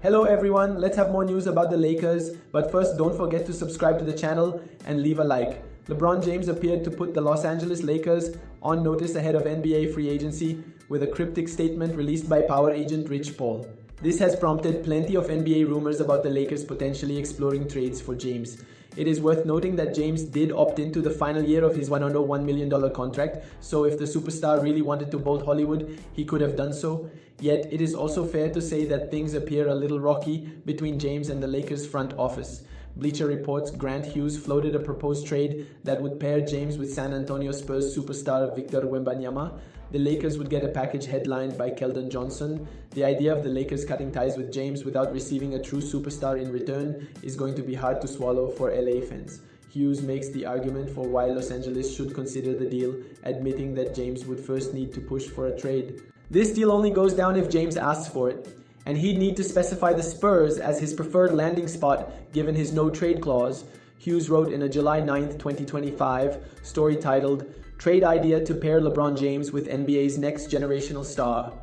Hello everyone, let's have more news about the Lakers, but first don't forget to subscribe to the channel and leave a like. LeBron James appeared to put the Los Angeles Lakers on notice ahead of NBA free agency with a cryptic statement released by power agent Rich Paul. This has prompted plenty of NBA rumors about the Lakers potentially exploring trades for James. It is worth noting that James did opt into the final year of his $101 million contract, so if the superstar really wanted to bolt Hollywood, he could have done so. Yet, it is also fair to say that things appear a little rocky between James and the Lakers front office. Bleacher Report's Grant Hughes floated a proposed trade that would pair James with San Antonio Spurs superstar Victor Wembanyama. The Lakers would get a package headlined by Keldon Johnson. The idea of the Lakers cutting ties with James without receiving a true superstar in return is going to be hard to swallow for LA fans. Hughes makes the argument for why Los Angeles should consider the deal, admitting that James would first need to push for a trade. This deal only goes down if James asks for it, and he'd need to specify the Spurs as his preferred landing spot given his no-trade clause. Hughes wrote in a July 9, 2025 story titled, "Trade Idea to Pair LeBron James with NBA's Next Generational Star."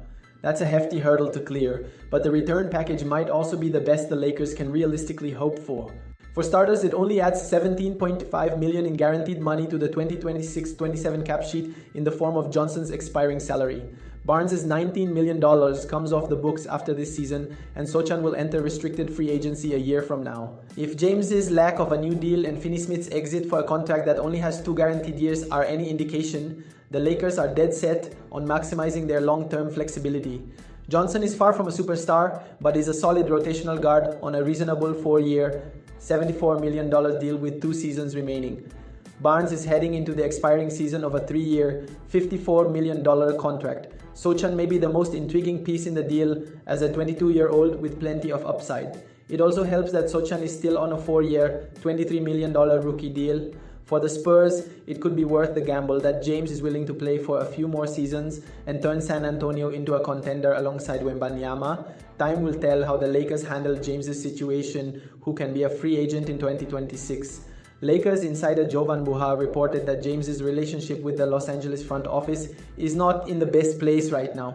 That's a hefty hurdle to clear, but the return package might also be the best the Lakers can realistically hope for. For starters, it only adds $17.5 million in guaranteed money to the 2026-27 cap sheet in the form of Johnson's expiring salary. Barnes' $19 million comes off the books after this season, and Sochan will enter restricted free agency a year from now. If James's lack of a new deal and Finney-Smith's exit for a contract that only has 2 guaranteed years are any indication, the Lakers are dead set on maximizing their long-term flexibility. Johnson is far from a superstar, but is a solid rotational guard on a reasonable 4-year, $74 million deal with 2 seasons remaining. Barnes is heading into the expiring season of a 3-year, $54 million contract. Sochan may be the most intriguing piece in the deal as a 22-year-old with plenty of upside. It also helps that Sochan is still on a 4-year, $23 million rookie deal. For the Spurs, it could be worth the gamble that James is willing to play for a few more seasons and turn San Antonio into a contender alongside Wembanyama. Time will tell how the Lakers handle James's situation, who can be a free agent in 2026. Lakers insider Jovan Buha reported that James's relationship with the Los Angeles front office is not in the best place right now.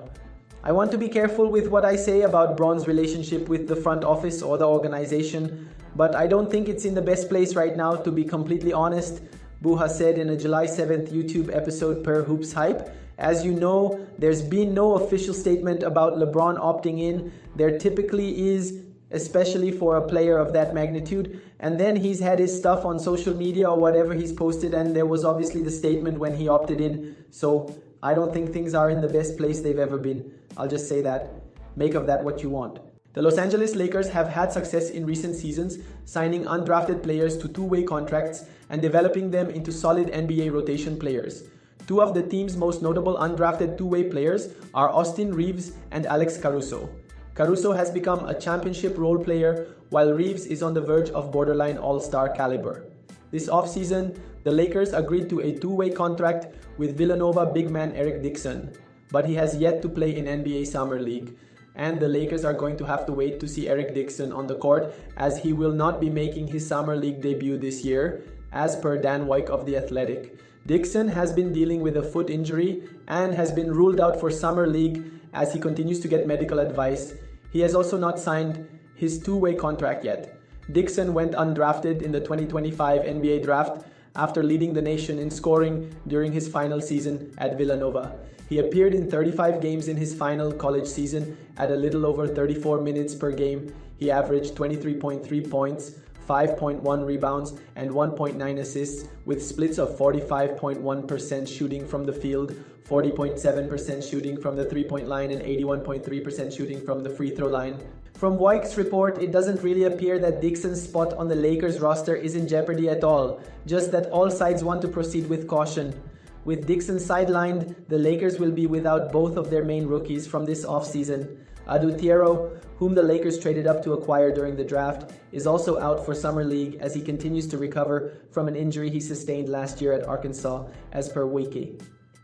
I want to be careful with what I say about Bron's relationship with the front office or the organization, but I don't think it's in the best place right now, to be completely honest, Buha said in a July 7th YouTube episode per Hoops Hype. As you know, there's been no official statement about LeBron opting in. There typically is, especially for a player of that magnitude, and then he's had his stuff on social media or whatever he's posted, and there was obviously the statement when he opted in. So I don't think things are in the best place they've ever been. I'll just say that. Make of that what you want. The Los Angeles Lakers have had success in recent seasons, signing undrafted players to 2-way contracts and developing them into solid NBA rotation players. 2 of the team's most notable undrafted 2-way players are Austin Reeves and Alex Caruso. Caruso has become a championship role player, while Reeves is on the verge of borderline all-star caliber. This offseason, the Lakers agreed to a 2-way contract with Villanova big man Eric Dixon, but he has yet to play in NBA Summer League, and the Lakers are going to have to wait to see Eric Dixon on the court, as he will not be making his Summer League debut this year, as per Dan Wyke of The Athletic. Dixon has been dealing with a foot injury and has been ruled out for Summer League as he continues to get medical advice. He has also not signed his 2-way contract yet. Dixon went undrafted in the 2025 NBA draft after leading the nation in scoring during his final season at Villanova. He appeared in 35 games in his final college season at a little over 34 minutes per game. He averaged 23.3 points, 5.1 rebounds, and 1.9 assists, with splits of 45.1% shooting from the field, 40.7% shooting from the 3-point line, and 81.3% shooting from the free throw line. From Wyke's report, it doesn't really appear that Dixon's spot on the Lakers roster is in jeopardy at all, just that all sides want to proceed with caution. With Dixon sidelined, the Lakers will be without both of their main rookies from this offseason. Adu Thiero, whom the Lakers traded up to acquire during the draft, is also out for Summer League as he continues to recover from an injury he sustained last year at Arkansas, as per Wiki.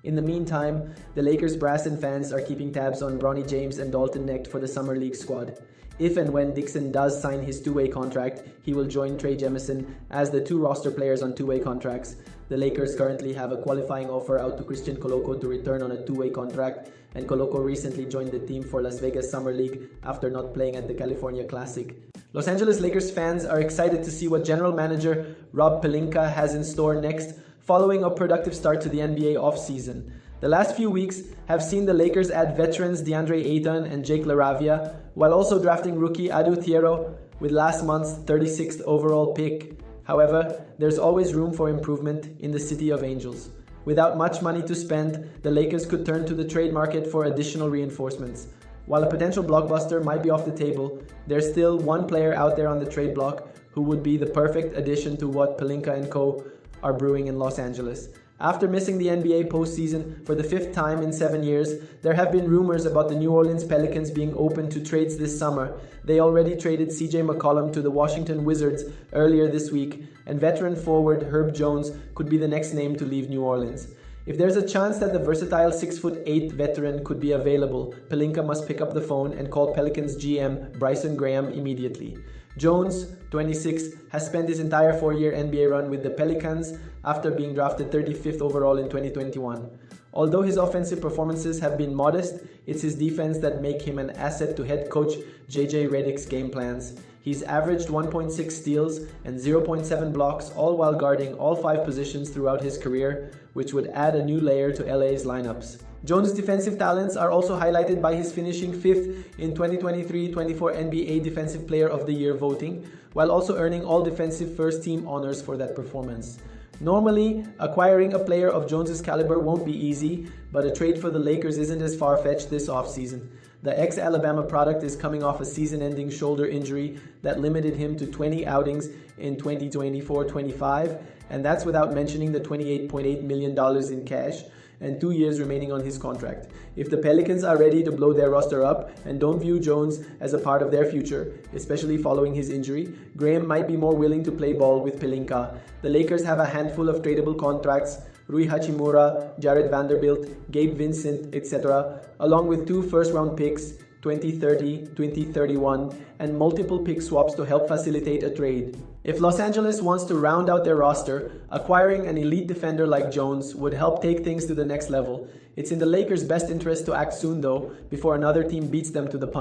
In the meantime, the Lakers brass and fans are keeping tabs on Bronny James and Dalton Knecht for the Summer League squad. If and when Dixon does sign his two-way contract, he will join Trey Jemison as the two roster players on two-way contracts. The Lakers currently have a qualifying offer out to Christian Coloco to return on a two-way contract, and Coloco recently joined the team for Las Vegas Summer League after not playing at the California Classic. Los Angeles Lakers fans are excited to see what general manager Rob Pelinka has in store next, following a productive start to the NBA offseason. The last few weeks have seen the Lakers add veterans DeAndre Ayton and Jake LaRavia, while also drafting rookie Adu Thiero with last month's 36th overall pick. However, there's always room for improvement in the City of Angels. Without much money to spend, the Lakers could turn to the trade market for additional reinforcements. While a potential blockbuster might be off the table, there's still one player out there on the trade block who would be the perfect addition to what Pelinka and co. are brewing in Los Angeles. After missing the NBA postseason for the 5th time in 7 years, there have been rumors about the New Orleans Pelicans being open to trades this summer. They already traded CJ McCollum to the Washington Wizards earlier this week, and veteran forward Herb Jones could be the next name to leave New Orleans. If there's a chance that the versatile 6'8" veteran could be available, Pelinka must pick up the phone and call Pelicans GM Bryson Graham immediately. Jones, 26, has spent his entire 4-year NBA run with the Pelicans after being drafted 35th overall in 2021. Although his offensive performances have been modest, it's his defense that make him an asset to head coach JJ Redick's game plans. He's averaged 1.6 steals and 0.7 blocks, all while guarding all 5 positions throughout his career, which would add a new layer to LA's lineups. Jones' defensive talents are also highlighted by his finishing 5th in 2023-24 NBA Defensive Player of the Year voting, while also earning all defensive first-team honors for that performance. Normally, acquiring a player of Jones' caliber won't be easy, but a trade for the Lakers isn't as far-fetched this offseason. The ex-Alabama product is coming off a season-ending shoulder injury that limited him to 20 outings in 2024-25, and that's without mentioning the $28.8 million in cash and 2 years remaining on his contract. If the Pelicans are ready to blow their roster up and don't view Jones as a part of their future, especially following his injury, Graham might be more willing to play ball with Pelinka. The Lakers have a handful of tradable contracts: Rui Hachimura, Jared Vanderbilt, Gabe Vincent, etc., along with 2 first-round picks, 2030, 2031, and multiple pick swaps to help facilitate a trade. If Los Angeles wants to round out their roster, acquiring an elite defender like Jones would help take things to the next level. It's in the Lakers' best interest to act soon though, before another team beats them to the punch.